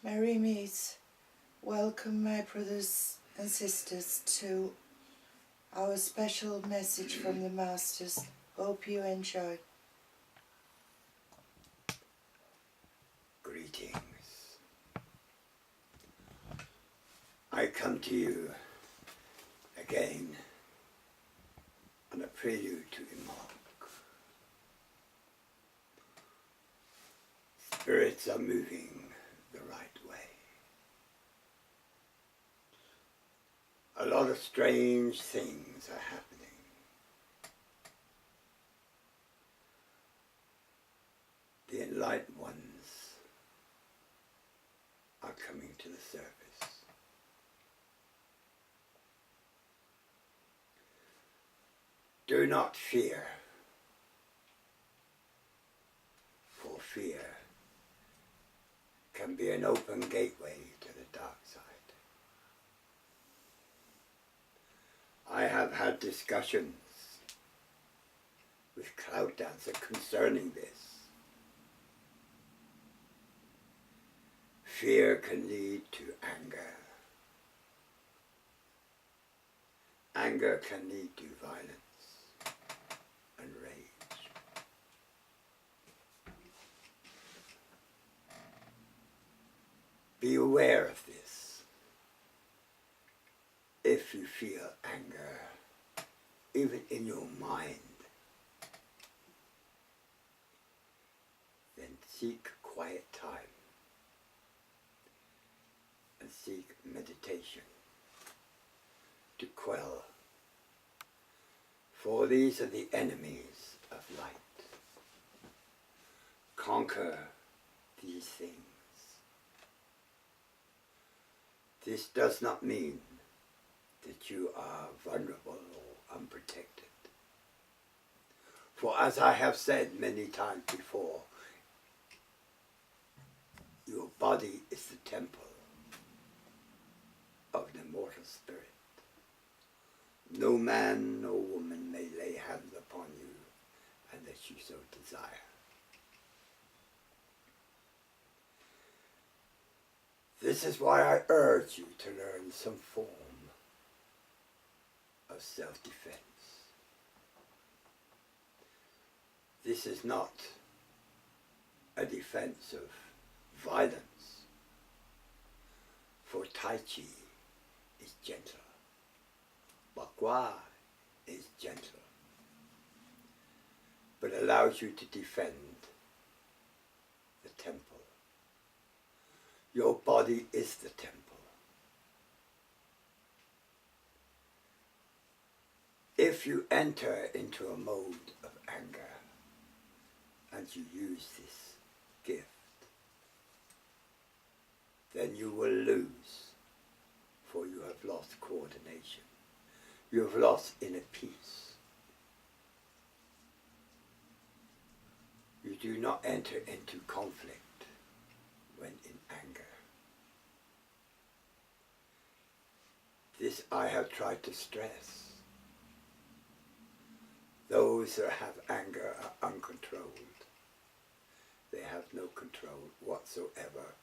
Merry Meet. Welcome, my brothers and sisters, to our special message from the Masters. Hope you enjoy. Greetings. I come to you again on a prelude to Imbolc. Spirits are moving the right way. A lot of strange things are happening. The enlightened ones are coming to the surface. Do not fear, for fear can be an open gateway to the dark side. I have had discussions with Cloud Dancer concerning this. Fear can lead to anger. Anger can lead to violence and rage. Be aware of this. If you feel anger, even in your mind, then seek quiet time and seek meditation to quell. For these are the enemies of light. Conquer these things. This does not mean that you are vulnerable or unprotected. For as I have said many times before, your body is the temple of the immortal spirit. No man nor woman may lay hands upon you unless you so desire. This is why I urge you to learn some form of self-defense. This is not a defense of violence, for Tai Chi is gentle. Bagua is gentle, but allows you to defend the temple. Your body is the temple. If you enter into a mode of anger and you use this gift, then you will lose, for you have lost coordination. You have lost inner peace. You do not enter into conflict when in anger. This I have tried to stress. Those that have anger are uncontrolled. They have no control whatsoever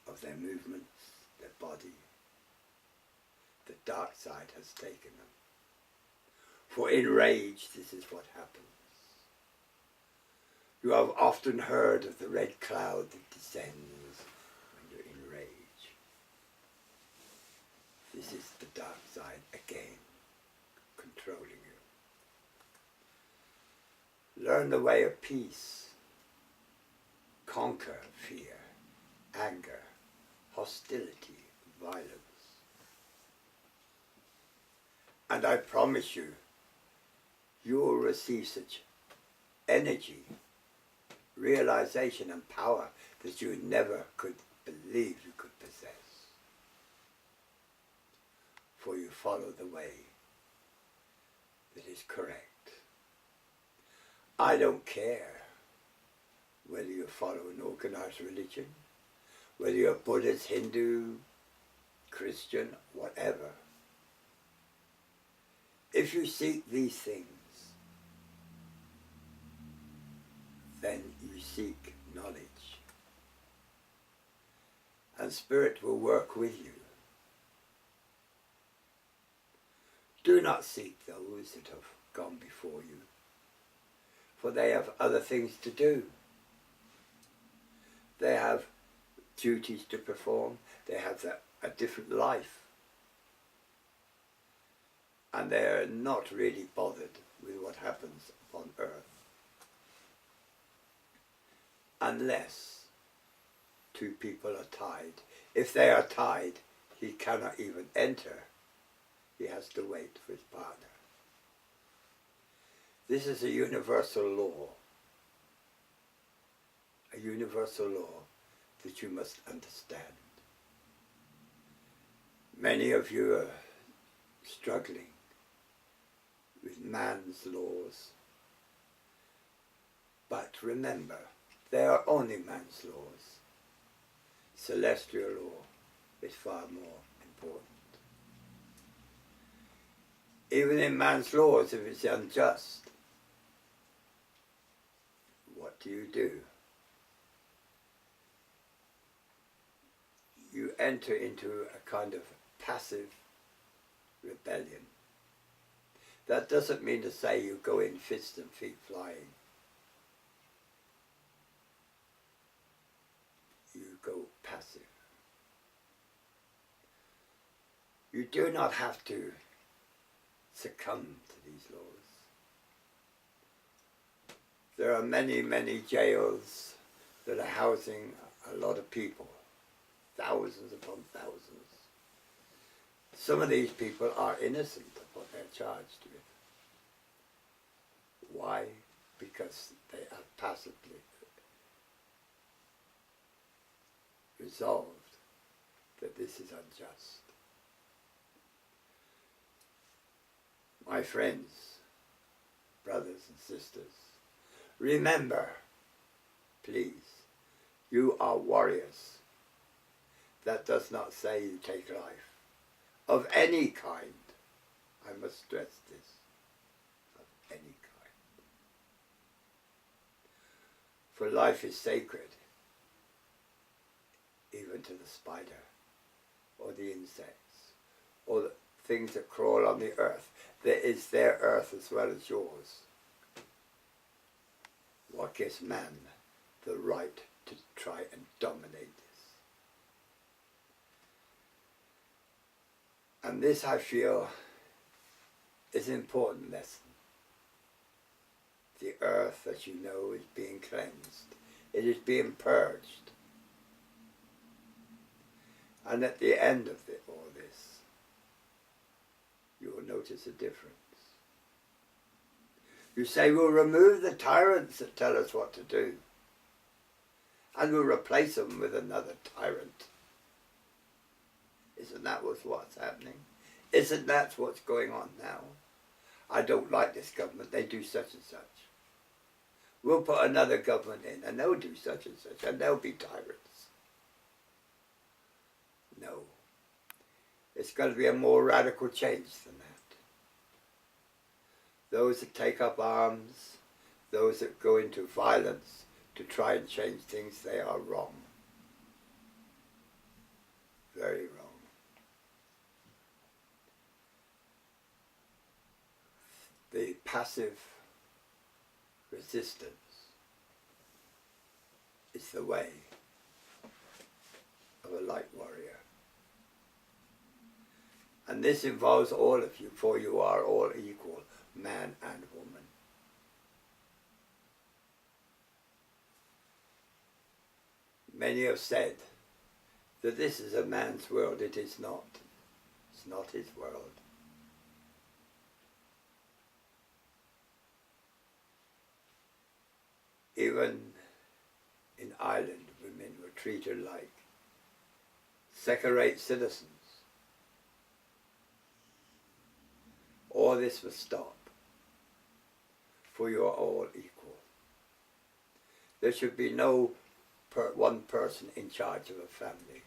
of their movements, their body. The dark side has taken them. For in rage, this is what happens. You have often heard of the red cloud that descends when you're in rage. This is the dark side again, controlling you. Learn the way of peace. Conquer fear, anger, hostility, violence. And I promise you, you will receive such energy, realization and power that you never could believe you could possess. For you follow the way that is correct. I don't care whether you follow an organized religion, whether you're Buddhist, Hindu, Christian, whatever. If you seek these things, then you seek knowledge. Spirit will work with you. Do not seek those that have gone before you, for they have other things to do. They have duties to perform. They have a different life. And they are not really bothered with what happens upon earth. Unless two people are tied. If they are tied, he cannot even enter. He has to wait for his partner. This is a universal law. A universal law that you must understand. Many of you are struggling with man's laws. But remember, they are only man's laws. Celestial law is far more important. Even in man's laws, if it's unjust, what do? You enter into a kind of passive rebellion. That doesn't mean to say you go in fists and feet flying. You go passive. You do not have to succumb to these laws. There are many, many jails that are housing a lot of people, thousands upon thousands. Some of these people are innocent of what they're charged with. Why? Because they are passively resolved that this is unjust. My friends, brothers and sisters, remember, please, you are warriors. That does not say you take life of any kind. I must stress this, of any kind. For life is sacred, even to the spider, or the insects, or the things that crawl on the earth. There is their earth as well as yours. What gives man the right to try and dominate this? And this, I feel, is an important lesson. The earth, as you know, is being cleansed. It is being purged. And at the end of all this, you will notice a difference. You say, we'll remove the tyrants that tell us what to do, and we'll replace them with another tyrant. Isn't that what's happening? Isn't that what's going on now? I don't like this government, they do such and such. We'll put another government in, and they'll do such and such, and they'll be tyrants. No. It's going to be a more radical change than that. Those that take up arms, those that go into violence to try and change things, they are wrong. Very wrong. The passive resistance is the way of a light warrior. And this involves all of you, for you are all equal, man and woman. Many have said that this is a man's world. It is not. It's not his world. Even in Ireland, women were treated like second-rate citizens. All this must stop, for you are all equal. There should be no one person in charge of a family.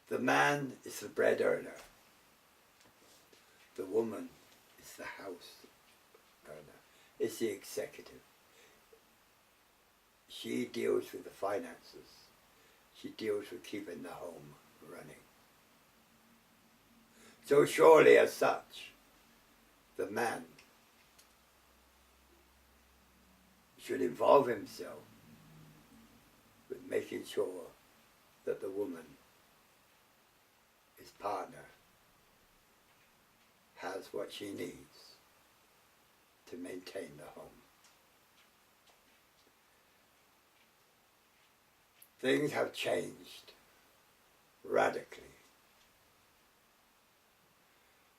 The man is the bread earner. The woman is the house earner, is the executive. She deals with the finances. She deals with keeping the home running. So surely as such, the man should involve himself with making sure that the woman, his partner, has what she needs to maintain the home. Things have changed radically.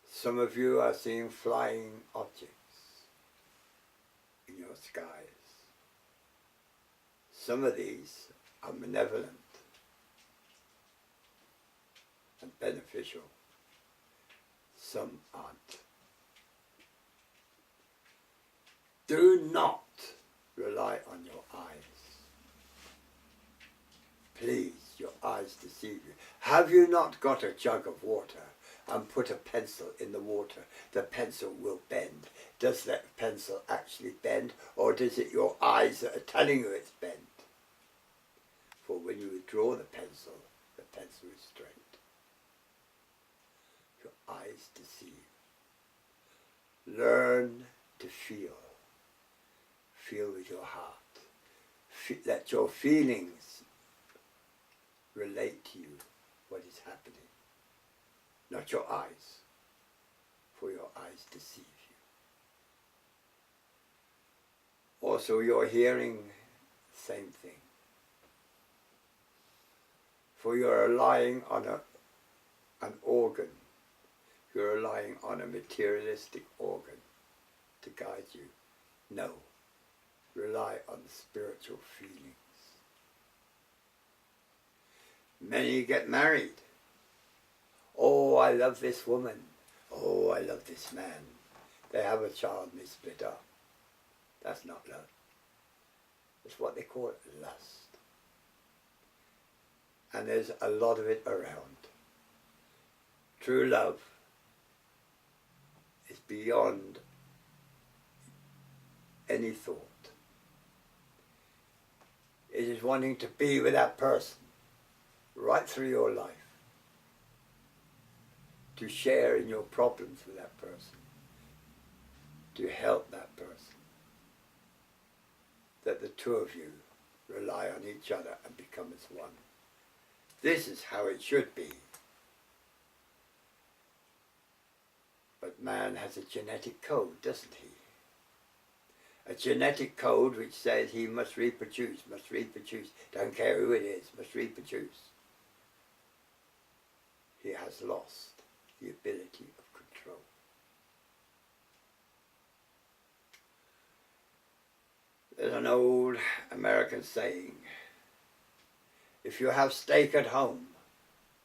Some of you are seeing flying objects in your skies. Some of these are malevolent and beneficial. Some aren't. Do not rely on your eyes. Please, your eyes deceive you. Have you not got a jug of water and put a pencil in the water? The pencil will bend. Does that pencil actually bend, or is it your eyes that are telling you it's bent? For when you withdraw the pencil is straight. Your eyes deceive. Learn to feel. Feel with your heart. Let your feelings relate to you what is happening. Not your eyes, for your eyes deceive you. Also your hearing, same thing. For you're relying on an organ. You're relying on a materialistic organ to guide you. No. Rely on the spiritual feelings. Many get married. Oh, I love this woman. Oh, I love this man. They have a child and they split up. That's not love. It's what they call lust. And there's a lot of it around. True love is beyond any thought. It is wanting to be with that person right through your life. To share in your problems with that person. To help that person. That the two of you rely on each other and become as one. This is how it should be. But man has a genetic code, doesn't he? A genetic code which says he must reproduce, don't care who it is, must reproduce. He has lost the ability of control. There's an old American saying, if you have steak at home,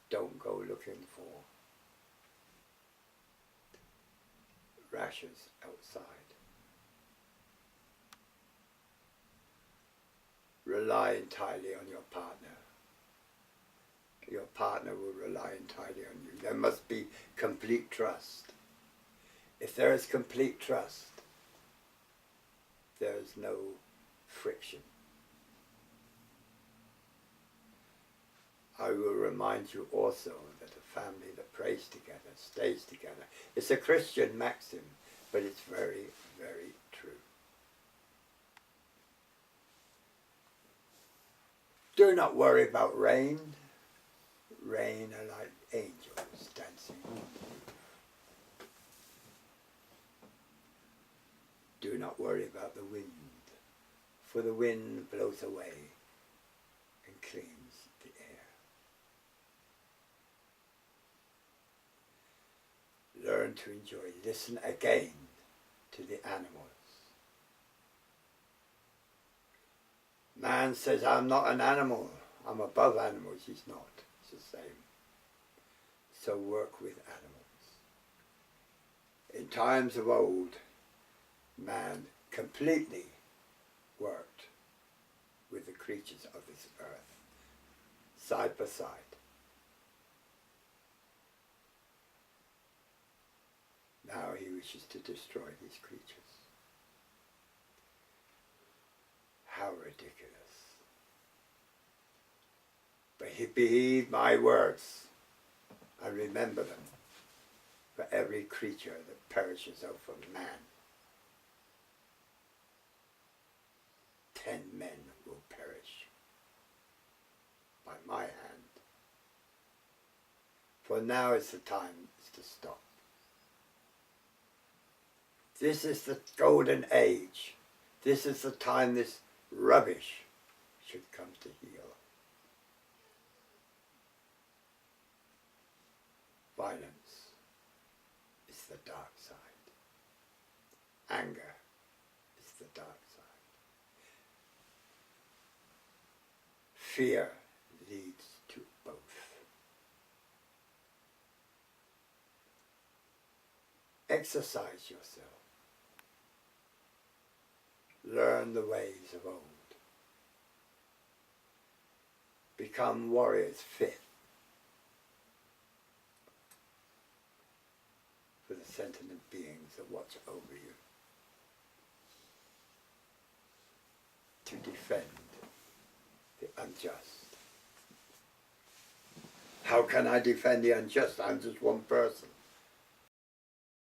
don't go looking for rashers outside. Rely entirely on your partner. Your partner will rely entirely on you. There must be complete trust. If there is complete trust, there is no friction. I will remind you also that a family that prays together, stays together. It's a Christian maxim, but it's very, very true. Do not worry about rain. Rain are like angels dancing. Do not worry about the wind, for the wind blows away and cleans the air. Learn to enjoy. Listen again to the animals. Man says, I'm not an animal. I'm above animals. He's not. It's the same. So work with animals. In times of old, man completely worked with the creatures of this earth, side by side. Now he wishes to destroy these creatures. How ridiculous. But heed my words and remember them. For every creature that perishes out of man, 10 men will perish by my hand. For now is the time to stop. This is the golden age. This is the time this rubbish should come to heal. Violence is the dark side. Anger is the dark side. Fear leads to both. Exercise yourself. Learn the ways of old. Become warriors fit for the sentient beings that watch over you, to defend the unjust. How can I defend the unjust? I'm just one person.